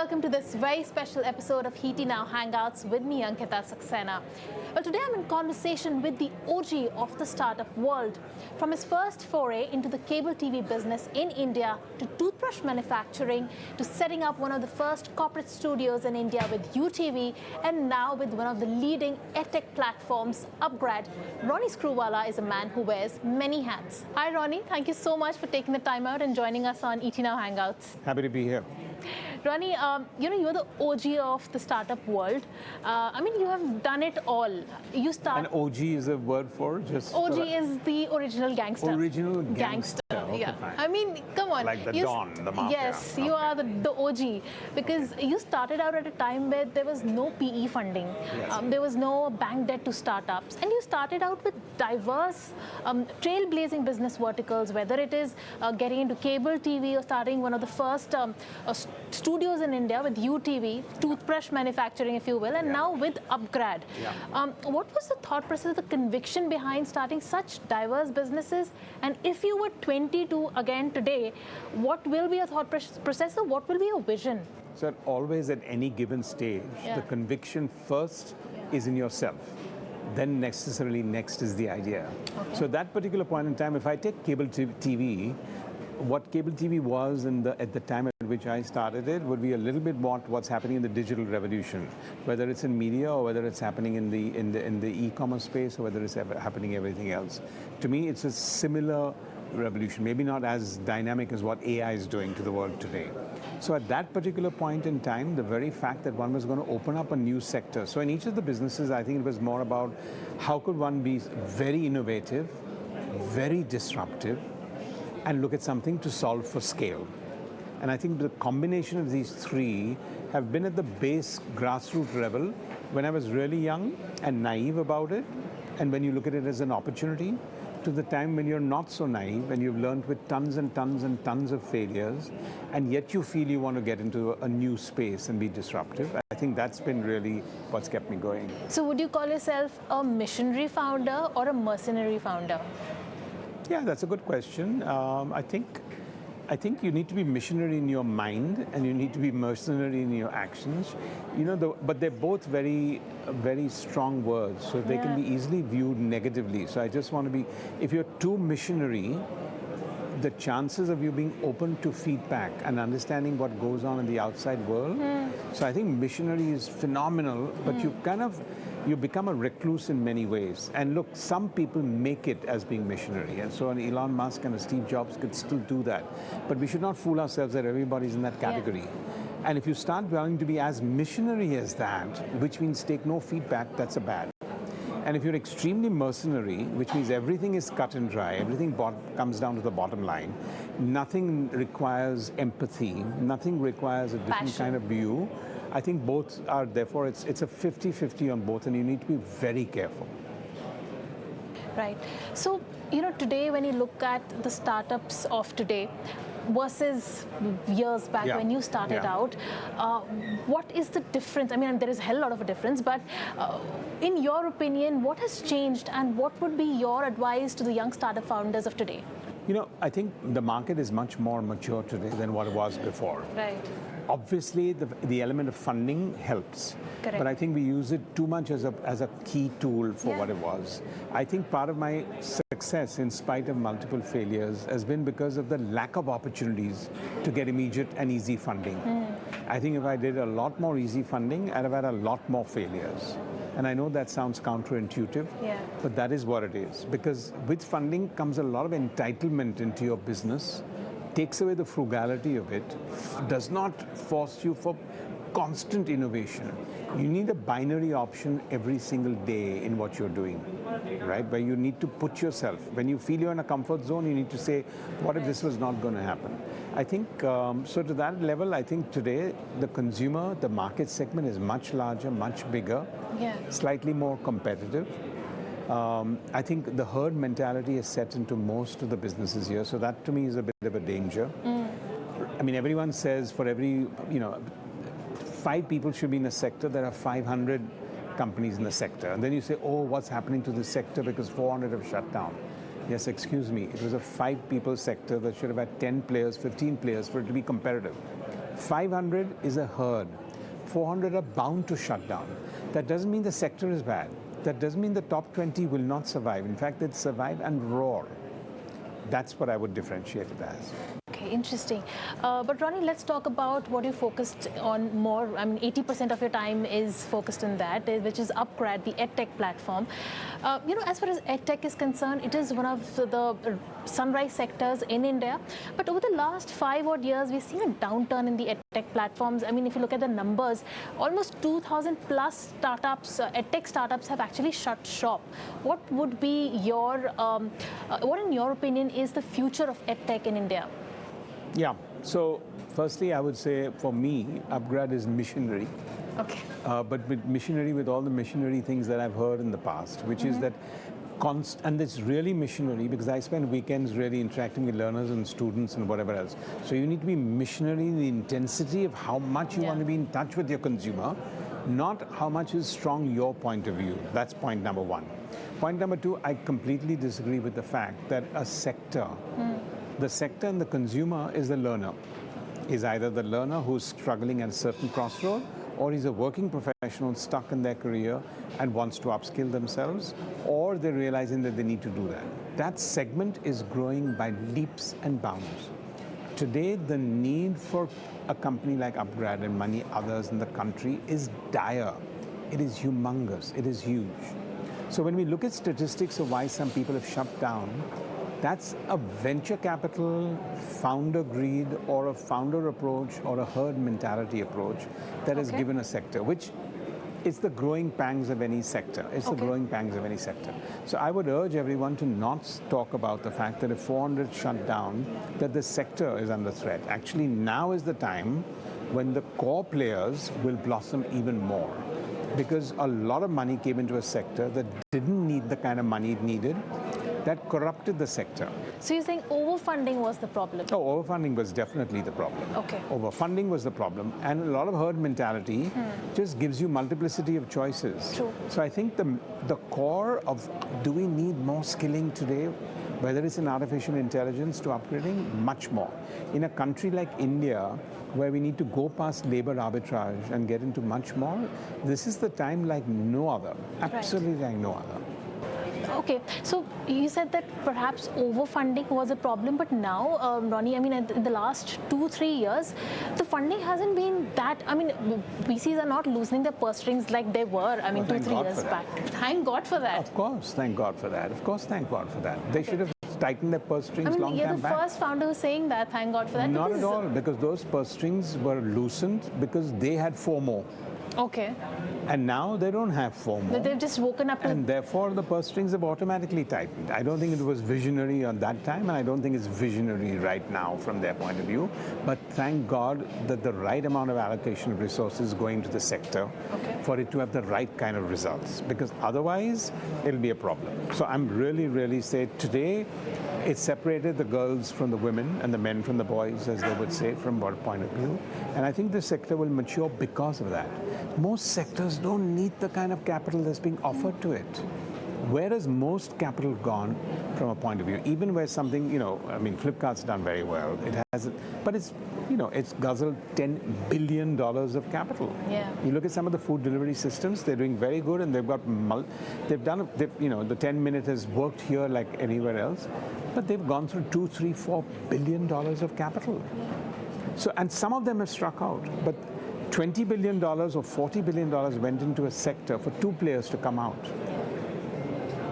welcome to this very special episode of Heaty Now Hangouts with me, Ankita Saxena. Well, today I'm in conversation with the OG of the startup world. From his first foray into the cable TV business in India, to toothbrush manufacturing, to setting up one of the first corporate studios in India with UTV, and now with one of the leading edtech platforms, UpGrad's, Ronnie Screwvala is a man who wears many hats. Hi Ronnie, thank you so much for taking the time out and joining us on Heaty Now Hangouts. Happy to be here. Ronnie, you're the OG of the startup world. You have done it all. You start. And OG is a word for just. OG is the original gangster. Original gangster. Okay, yeah. fine. Come on. Like the Don, the mafia. Yes, you are the OG because you started out at a time where there was no PE funding. Yes. There was no bank debt to startups, and you started out with diverse, trailblazing business verticals. Whether it is getting into cable TV or starting one of the first studios in India with UTV, toothbrush manufacturing, if you will, and now with UpGrad's. Yeah. What was the thought process, the conviction behind starting such diverse businesses? And if you were 22 again today, what will be your thought process or what will be your vision? So always at any given stage, the conviction first is in yourself. Then necessarily next is the idea. Okay. So that particular point in time, if I take cable TV, what cable TV was at the time at which I started it would be a little bit what's happening in the digital revolution, whether it's in media or whether it's happening in the e-commerce space or whether it's happening everything else. To me, it's a similar revolution, maybe not as dynamic as what AI is doing to the world today. So at that particular point in time, the very fact that one was going to open up a new sector. So in each of the businesses, I think it was more about how could one be very innovative, very disruptive, and look at something to solve for scale. And I think the combination of these three have been at the base grassroots level when I was really young and naive about it, and when you look at it as an opportunity, to the time when you're not so naive and you've learned with tons and tons and tons of failures, and yet you feel you want to get into a new space and be disruptive. I think that's been really what's kept me going. So would you call yourself a missionary founder or a mercenary founder? Yeah, that's a good question. I think you need to be missionary in your mind and you need to be mercenary in your actions. But they're both very, very strong words, so they can be easily viewed negatively. So I just want to be, if you're too missionary, the chances of you being open to feedback and understanding what goes on in the outside world. So I think missionary is phenomenal, but you become a recluse in many ways. And look, some people make it as being missionary. And so an Elon Musk and a Steve Jobs could still do that. But we should not fool ourselves that everybody's in that category. Yeah. And if you start wanting to be as missionary as that, which means take no feedback, that's a bad. And if you're extremely mercenary, which means everything is cut and dry, everything comes down to the bottom line, nothing requires empathy, nothing requires a different kind of view, I think both are, therefore, it's a 50-50 on both, and you need to be very careful. Right. So, today when you look at the startups of today versus years back when you started out, what is the difference? I mean, there is a hell lot of a difference, but in your opinion, what has changed and what would be your advice to the young startup founders of today? I think the market is much more mature today than what it was before. Right. Obviously, the element of funding helps. Correct. But I think we use it too much as a key tool for what it was. I think part of my success, in spite of multiple failures, has been because of the lack of opportunities to get immediate and easy funding. I think if I did a lot more easy funding, I'd have had a lot more failures. And I know that sounds counterintuitive, but that is what it is. Because with funding comes a lot of entitlement into your business, takes away the frugality of it, does not force you for constant innovation. You need a binary option every single day in what you're doing, right? Where you need to put yourself, when you feel you're in a comfort zone, you need to say, what if this was not going to happen? I think, so to that level, I think today the consumer, the market segment is much larger, much bigger, slightly more competitive. I think the herd mentality is set into most of the businesses here, so that to me is a bit of a danger. I mean, everyone says for every, 5 people should be in a sector, there are 500 companies in the sector. And then you say, oh, what's happening to this sector because 400 have shut down. Yes, excuse me, it was a 5-people sector that should have had 10 players, 15 players for it to be competitive. 500 is a herd. 400 are bound to shut down. That doesn't mean the sector is bad. That doesn't mean the top 20 will not survive. In fact, they'd survive and roar. That's what I would differentiate it as. Okay, interesting. But Ronnie, let's talk about what you focused on more. I mean, 80% of your time is focused on that, which is UpGrad, the edtech platform. As far as edtech is concerned, it is one of the sunrise sectors in India. But over the last 5 odd years, we've seen a downturn in the edtech platforms. I mean, if you look at the numbers, almost 2,000 plus startups, edtech startups have actually shut shop. What would be your, what in your opinion is the future of edtech in India? Yeah, so firstly, I would say for me, UpGrad is missionary. Okay. But with missionary with all the missionary things that I've heard in the past, which is that and it's really missionary because I spend weekends really interacting with learners and students and whatever else. So you need to be missionary in the intensity of how much you want to be in touch with your consumer, not how much is strong your point of view. That's point number one. Point number two, I completely disagree with the fact that a sector, the sector and the consumer is the learner. Is either the learner who's struggling at a certain crossroad, or he's a working professional stuck in their career and wants to upskill themselves, or they're realizing that they need to do that. That segment is growing by leaps and bounds. Today, the need for a company like UpGrad and many others in the country is dire. It is humongous. It is huge. So when we look at statistics of why some people have shut down, that's a venture capital, founder greed, or a founder approach, or a herd mentality approach that has given a sector, which is the growing pangs of any sector. It's the growing pangs of any sector. So I would urge everyone to not talk about the fact that if 400 shut down, that the sector is under threat. Actually, now is the time when the core players will blossom even more. Because a lot of money came into a sector that didn't need the kind of money it needed, that corrupted the sector. So you're saying overfunding was the problem? Oh, overfunding was definitely the problem. Okay. Overfunding was the problem, and a lot of herd mentality just gives you multiplicity of choices. True. So I think the core of do we need more skilling today, whether it's in artificial intelligence to upgrading, much more. In a country like India, where we need to go past labor arbitrage and get into much more, this is the time like no other, absolutely like no other. Okay, so you said that perhaps overfunding was a problem, but now, Ronnie, I mean, in the last 2-3 years, the funding hasn't been that. I mean, VCs are not loosening their purse strings like they were, I mean, 2-3 years back. Thank God for that. Of course, thank God for that. Of course, thank God for that. They should have tightened their purse strings long time back. You're the first founder who's saying that, thank God for that. Not at all, because those purse strings were loosened because they had FOMO. Okay. And now they don't have FOMO. They've just woken up to... And therefore, the purse strings have automatically tightened. I don't think it was visionary at that time, and I don't think it's visionary right now from their point of view. But thank God that the right amount of allocation of resources going to the sector for it to have the right kind of results. Because otherwise, it'll be a problem. So I'm really say today, it separated the girls from the women and the men from the boys, as they would say, from what point of view. And I think the sector will mature because of that. Most sectors don't need the kind of capital that's being offered to it. Where has most capital gone from a point of view? Even where something, I mean, Flipkart's done very well. It has, but it's, it's guzzled $10 billion of capital. Yeah. You look at some of the food delivery systems; they're doing very good, and they've got, the 10-minute has worked here like anywhere else, but they've gone through $2, $3, $4 billion of capital. So, and some of them have struck out, but $20 billion or $40 billion went into a sector for 2 players to come out.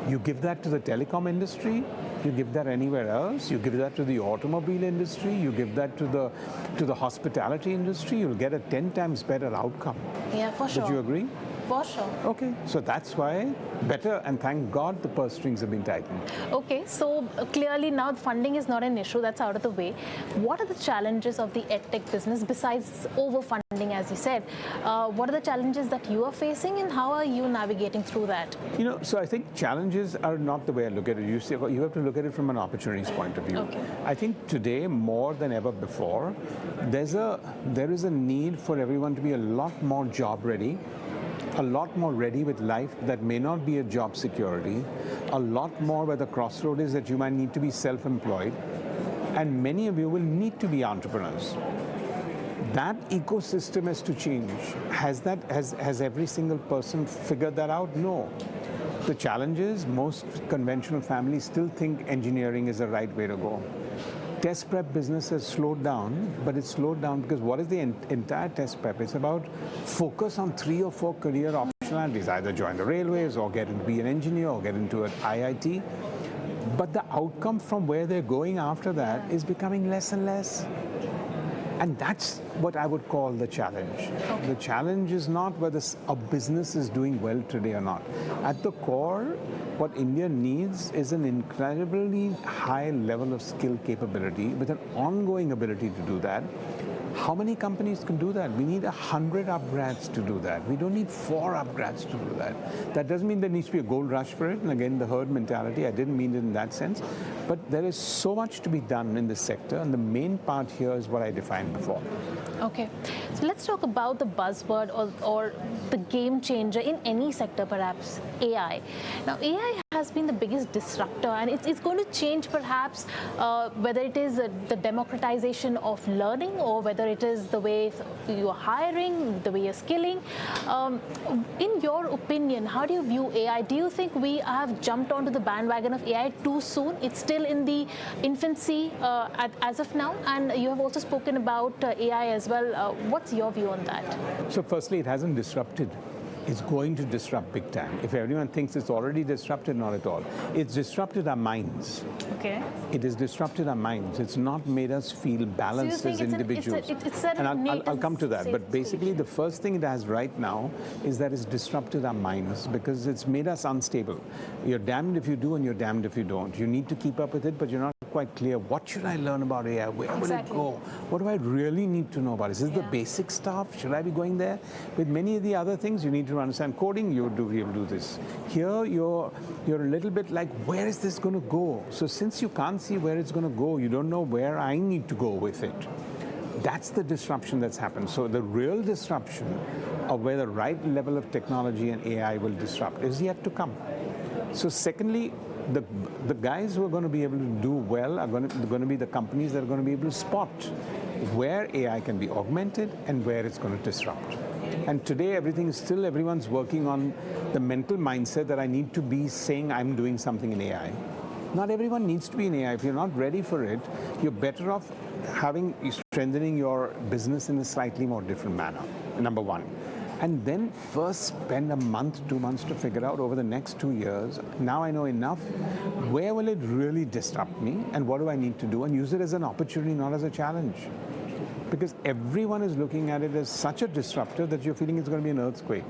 You give that to the telecom industry, you give that anywhere else, you give that to the automobile industry, you give that to the hospitality industry, you'll get a 10 times better outcome. Yeah, for sure. Would you agree? For sure. Okay, so that's why better, and thank God the purse strings have been tightened. Okay, so clearly now funding is not an issue, that's out of the way. What are the challenges of the edtech business besides overfunding, as you said? What are the challenges that you are facing, and how are you navigating through that? So I think challenges are not the way I look at it. You have to look at it from an opportunities point of view. Okay. I think today, more than ever before, there is a need for everyone to be a lot more job ready, a lot more ready with life that may not be a job security, a lot more where the crossroad is that you might need to be self-employed, and many of you will need to be entrepreneurs. That ecosystem has to change. Has every single person figured that out? No. The challenge is most conventional families still think engineering is the right way to go. Test prep business has slowed down, but it's slowed down because what is the entire test prep? It's about focus on 3 or 4 career optionalities, either join the railways or get into be an engineer or get into an IIT. But the outcome from where they're going after that is becoming less and less. And that's what I would call the challenge. Okay. The challenge is not whether a business is doing well today or not. At the core, what India needs is an incredibly high level of skill capability with an ongoing ability to do that. How many companies can do that? We need 100 UpGrad's to do that. We don't need 4 UpGrad's to do that. That doesn't mean there needs to be a gold rush for it. And again, the herd mentality, I didn't mean it in that sense. But there is so much to be done in this sector. And the main part here is what I defined before. Okay. So let's talk about the buzzword or the game changer in any sector, perhaps, AI. Now, AI has been the biggest disruptor, and it's going to change perhaps whether it is the democratization of learning or whether it is the way you're hiring, the way you're skilling. In your opinion, how do you view AI? Do you think we have jumped onto the bandwagon of AI too soon? It's still in the infancy as of now, and you have also spoken about AI as well. What's your view on that? So firstly, it hasn't disrupted. It's going to disrupt big time. If everyone thinks it's already disrupted, not at all. It's disrupted our minds. Okay. It has disrupted our minds. It's not made us feel balanced as individuals. And I'll come to that. But basically, the first thing it has right now is that it's disrupted our minds because it's made us unstable. You're damned if you do and you're damned if you don't. You need to keep up with it, but you're not quite clear. What should I learn about AI? Where will it go? What do I really need to know about it? Is this the basic stuff? Should I be going there? With many of the other things, you need to understand coding, you'll be able to do this. Here, you're a little bit like, where is this going to go? So since you can't see where it's going to go, you don't know where I need to go with it. That's the disruption that's happened. So the real disruption of where the right level of technology and AI will disrupt is yet to come. So secondly, the guys who are going to be able to do well are going to be the companies that are going to be able to spot where AI can be augmented and where it's going to disrupt. And today, everyone's working on the mental mindset that I need to be saying I'm doing something in AI. Not everyone needs to be in AI. If you're not ready for it, you're better off strengthening your business in a slightly more different manner, number one. And then first spend a month, 2 months to figure out over the next 2 years, now I know enough, where will it really disrupt me and what do I need to do, and use it as an opportunity, not as a challenge. Because everyone is looking at it as such a disruptor that you're feeling it's going to be an earthquake.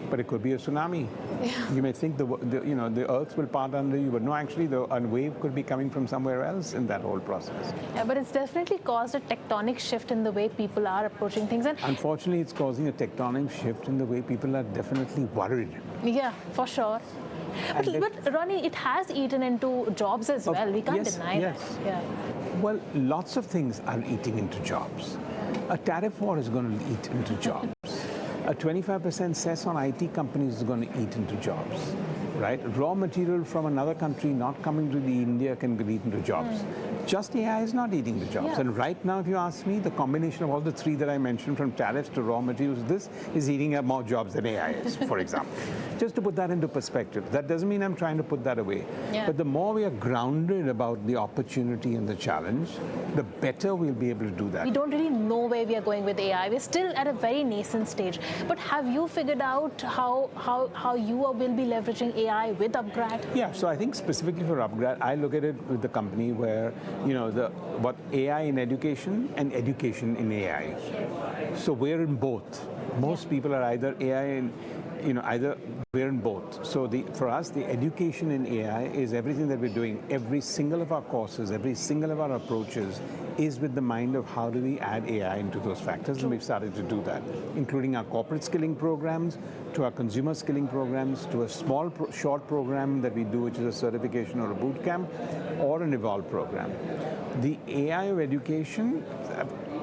But it could be a tsunami. Yeah. You may think the earth will part under you, but no, actually a wave could be coming from somewhere else in that whole process. Yeah, but it's definitely caused a tectonic shift in the way people are approaching things. And unfortunately, it's causing a tectonic shift in the way people are definitely worried. Yeah, for sure. But Ronnie, it has eaten into jobs as well. We can't deny that. Yeah. Well, lots of things are eating into jobs. A tariff war is going to eat into jobs. A 25% cess on IT companies is going to eat into jobs, right? Raw material from another country not coming to India can eat into jobs. Just AI is not eating the jobs. Yeah. And right now, if you ask me, the combination of all the 3 that I mentioned, from tariffs to raw materials, this is eating up more jobs than AI is, for example. Just to put that into perspective. That doesn't mean I'm trying to put that away. Yeah. But the more we are grounded about the opportunity and the challenge, the better we'll be able to do that. We don't really know where we are going with AI. We're still at a very nascent stage. But have you figured out how you will be leveraging AI with UpGrad? Yeah, so I think specifically for UpGrad, I look at it with the company where, what AI in education and education in AI. So we're in both. Most people are either AI and, we're in both. So for us, the education in AI is everything that we're doing. Every single of our courses, every single of our approaches is with the mind of how do we add AI into those factors, and we've started to do that, including our corporate skilling programs, to our consumer skilling programs, to a small, short program that we do, which is a certification or a boot camp, or an Evolve program. The AI of education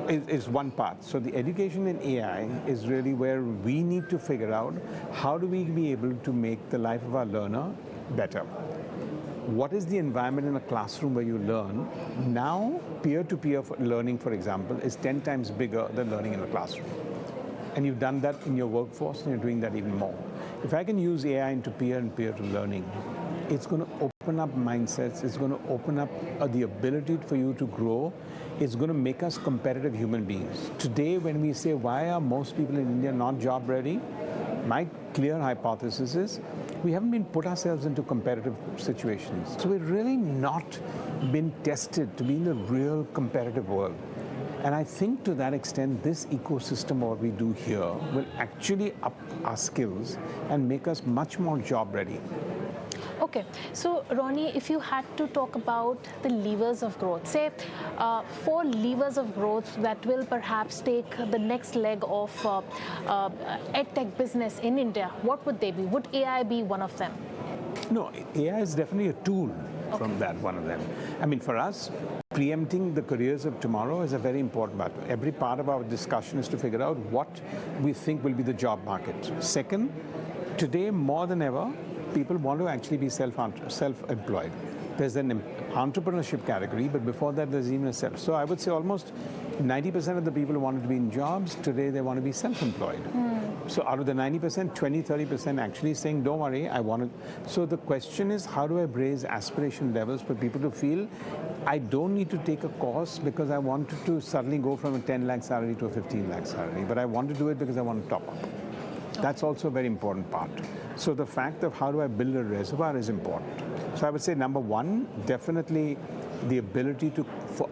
is one part. So the education in AI is really where we need to figure out how do we be able to make the life of our learner better. what is the environment in a classroom where you learn? Now, peer-to-peer learning, for example, is 10 times bigger than learning in a classroom. And you've done that in your workforce, and you're doing that even more. If I can use AI into peer and peer to learning, it's going to open up mindsets, it's going to open up the ability for you to grow, it's going to make us competitive human beings. Today, when we say, why are most people in India not job ready? My clear hypothesis is, we haven't been put ourselves into competitive situations. So we've really not been tested to be in the real competitive world. And I think to that extent, this ecosystem, what we do here, will actually up our skills and make us much more job ready. Okay, so Ronnie, if you had to talk about the levers of growth, say 4 levers of growth that will perhaps take the next leg of edtech business in India, what would they be? Would AI be one of them? No, AI is definitely a tool from that, one of them. I mean, for us, preempting the careers of tomorrow is a very important part. Every part of our discussion is to figure out what we think will be the job market. Second, today more than ever, people want to actually be self-employed. There's an entrepreneurship category, but before that there's even a self. So I would say almost 90% of the people who wanted to be in jobs, today they want to be self-employed. So out of the 90%, 20, 30% actually saying, don't worry, I want to. So the question is, how do I raise aspiration levels for people to feel, I don't need to take a course because I wanted to suddenly go from a 10 lakh salary to a 15 lakh salary, but I want to do it because I want to top up. That's also a very important part. So the fact of how do I build a reservoir is important. So I would say number one, definitely the ability to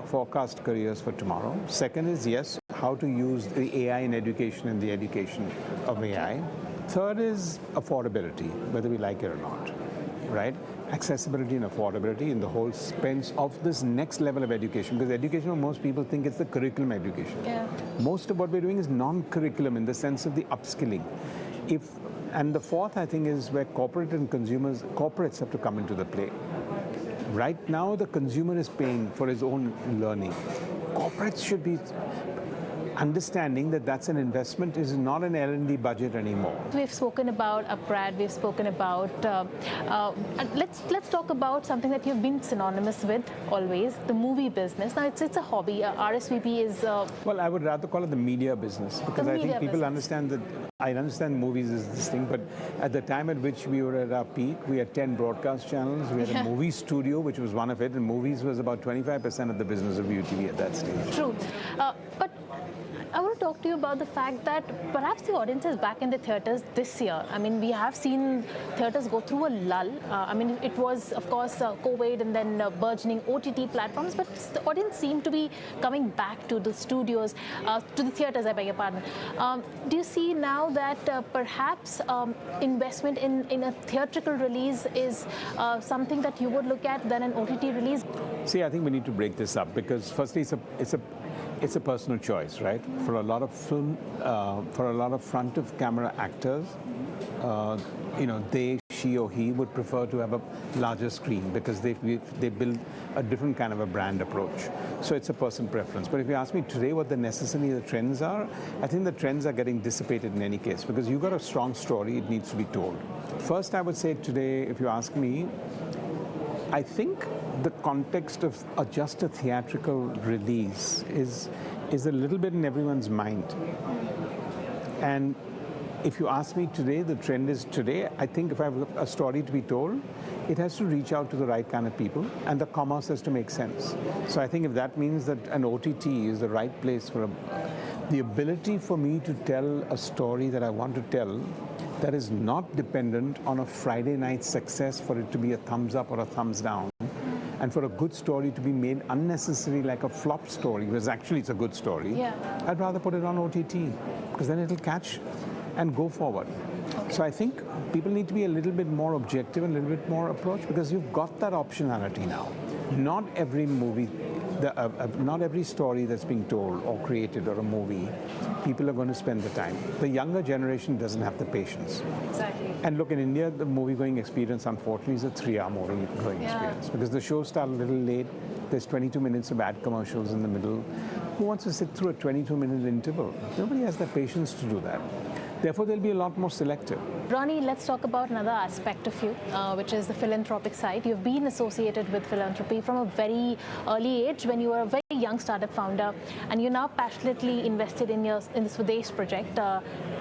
forecast careers for tomorrow. Second is, yes, how to use the AI in education and the education of AI. Third is affordability, whether we like it or not, right? Accessibility and affordability in the whole sense of this next level of education, because education, most people think it's the curriculum education. Yeah. Most of what we're doing is non-curriculum in the sense of the upskilling. And the fourth, I think, is where corporate and corporates have to come into the play. Right now, the consumer is paying for his own learning. Corporates should be understanding that that's an investment, is not an L&D budget anymore. We've spoken about UpGrad, we've spoken about, let's talk about something that you've been synonymous with always, the movie business. Now it's a hobby, RSVP is... Well, I would rather call it the media business, because I think people understand that, I understand movies is this thing, but at the time at which we were at our peak, we had 10 broadcast channels, we had a movie studio, which was one of it, and movies was about 25% of the business of UTV at that stage. True. But I want to talk to you about the fact that perhaps the audience is back in the theatres this year. I mean, we have seen theatres go through a lull. I mean, it was, of course, COVID and then burgeoning OTT platforms, but the audience seemed to be coming back to the studios, to the theatres, I beg your pardon. Do you see now that perhaps investment in a theatrical release is something that you would look at than an OTT release? See, I think we need to break this up, because firstly, it's a personal choice, right? For a lot of for a lot of front of camera actors, she or he would prefer to have a larger screen because they build a different kind of a brand approach. So it's a personal preference. But if you ask me today what the trends are, I think the trends are getting dissipated in any case, because you've got a strong story, it needs to be told. First, I would say today, if you ask me, I think the context of just a theatrical release is a little bit in everyone's mind. And if you ask me today, the trend is today, I think if I have a story to be told, it has to reach out to the right kind of people, and the commerce has to make sense. So I think if that means that an OTT is the right place for the ability for me to tell a story that I want to tell, that is not dependent on a Friday night success for it to be a thumbs up or a thumbs down, and for a good story to be made unnecessarily like a flop story, because actually it's a good story. Yeah. I'd rather put it on OTT, because then it'll catch and go forward. Okay. So I think people need to be a little bit more objective and a little bit more approach, because you've got that optionality now. Not every movie, not every story that's being told or created or a movie, people are going to spend the time. The younger generation doesn't have the patience. Exactly. And look, in India, the movie-going experience, unfortunately, is a 3-hour movie-going experience, because the shows start a little late. There's 22 minutes of ad commercials in the middle. Who wants to sit through a 22-minute interval? Nobody has the patience to do that. Therefore, they'll be a lot more selective. Ronnie, let's talk about another aspect of you, which is the philanthropic side. You've been associated with philanthropy from a very early age when you were a very young startup founder, and you're now passionately invested in the Swadesh project.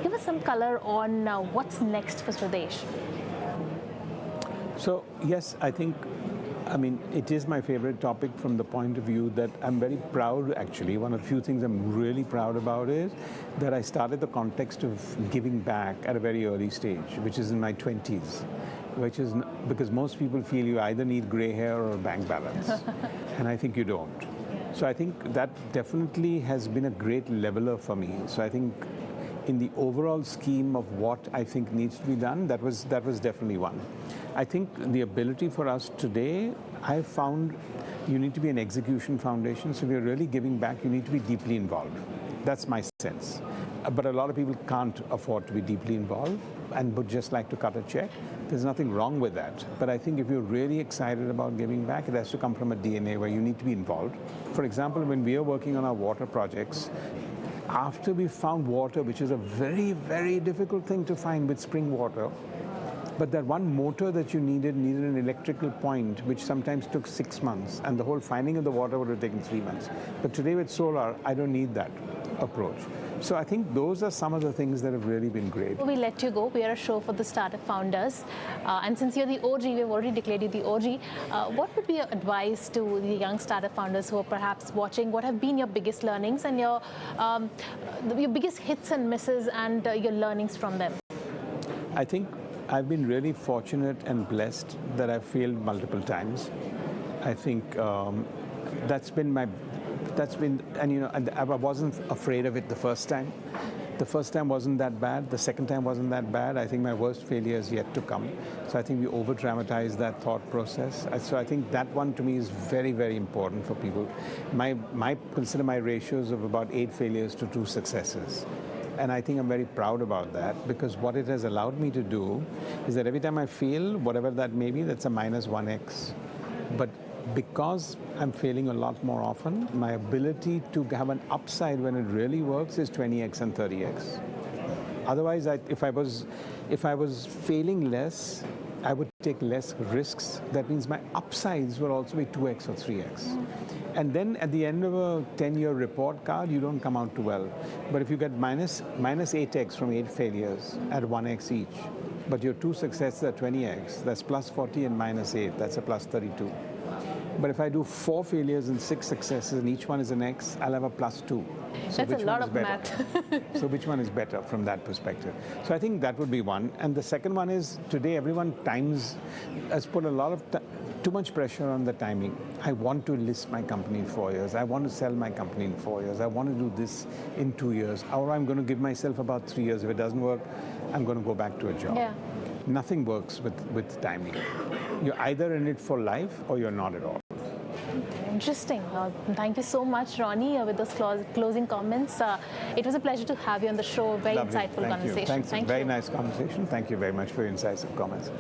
Give us some color on what's next for Swadesh. So, yes, I mean, it is my favorite topic from the point of view that I'm very proud, actually. One of the few things I'm really proud about is that I started the context of giving back at a very early stage, which is in my 20s, which is because most people feel you either need gray hair or a bank balance, and I think you don't. So I think that definitely has been a great leveler for me. So I think in the overall scheme of what I think needs to be done, that was definitely one. I think the ability for us today, I found you need to be an execution foundation. So if you're really giving back, you need to be deeply involved. That's my sense. But a lot of people can't afford to be deeply involved and would just like to cut a check. There's nothing wrong with that. But I think if you're really excited about giving back, it has to come from a DNA where you need to be involved. For example, when we are working on our water projects, after we found water, which is a very, very difficult thing to find with spring water, but that one motor that you needed an electrical point, which sometimes took 6 months, and the whole finding of the water would have taken 3 months. But today with solar, I don't need that approach. So I think those are some of the things that have really been great. We let you go. We are a show for the startup founders. And since you're the OG, we've already declared you the OG. What would be your advice to the young startup founders who are perhaps watching? What have been your biggest learnings and your biggest hits and misses and your learnings from them? I think I've been really fortunate and blessed that I've failed multiple times. I think and I wasn't afraid of it the first time. The first time wasn't that bad. The second time wasn't that bad. I think my worst failure is yet to come. So I think we over-dramatize that thought process. So I think that one to me is very, very important for people. Consider my ratios of about 8 failures to 2 successes. And I think I'm very proud about that, because what it has allowed me to do is that every time I fail, whatever that may be, that's a minus 1x. But because I'm failing a lot more often, my ability to have an upside when it really works is 20x and 30x. Otherwise, if I was failing less, I would take less risks. That means my upsides will also be 2x or 3x. And then at the end of a 10-year report card, you don't come out too well. But if you get minus 8x from 8 failures at 1x each, but your 2 successes are 20x, that's plus 40 and minus 8, that's a plus 32. But if I do 4 failures and 6 successes and each one is an X, I'll have a plus 2. So that's a lot of math. So which one is better from that perspective? So I think that would be one. And the second one is today everyone has put a lot of too much pressure on the timing. I want to list my company in 4 years. I want to sell my company in 4 years. I want to do this in 2 years. Or I'm going to give myself about 3 years. If it doesn't work, I'm going to go back to a job. Yeah. Nothing works with timing. You're either in it for life or you're not at all. Interesting. Thank you so much, Ronnie, with those closing comments. It was a pleasure to have you on the show. Very Lovely. Insightful Thank conversation. You. Thanks. Very nice conversation. Thank you very much for your incisive comments.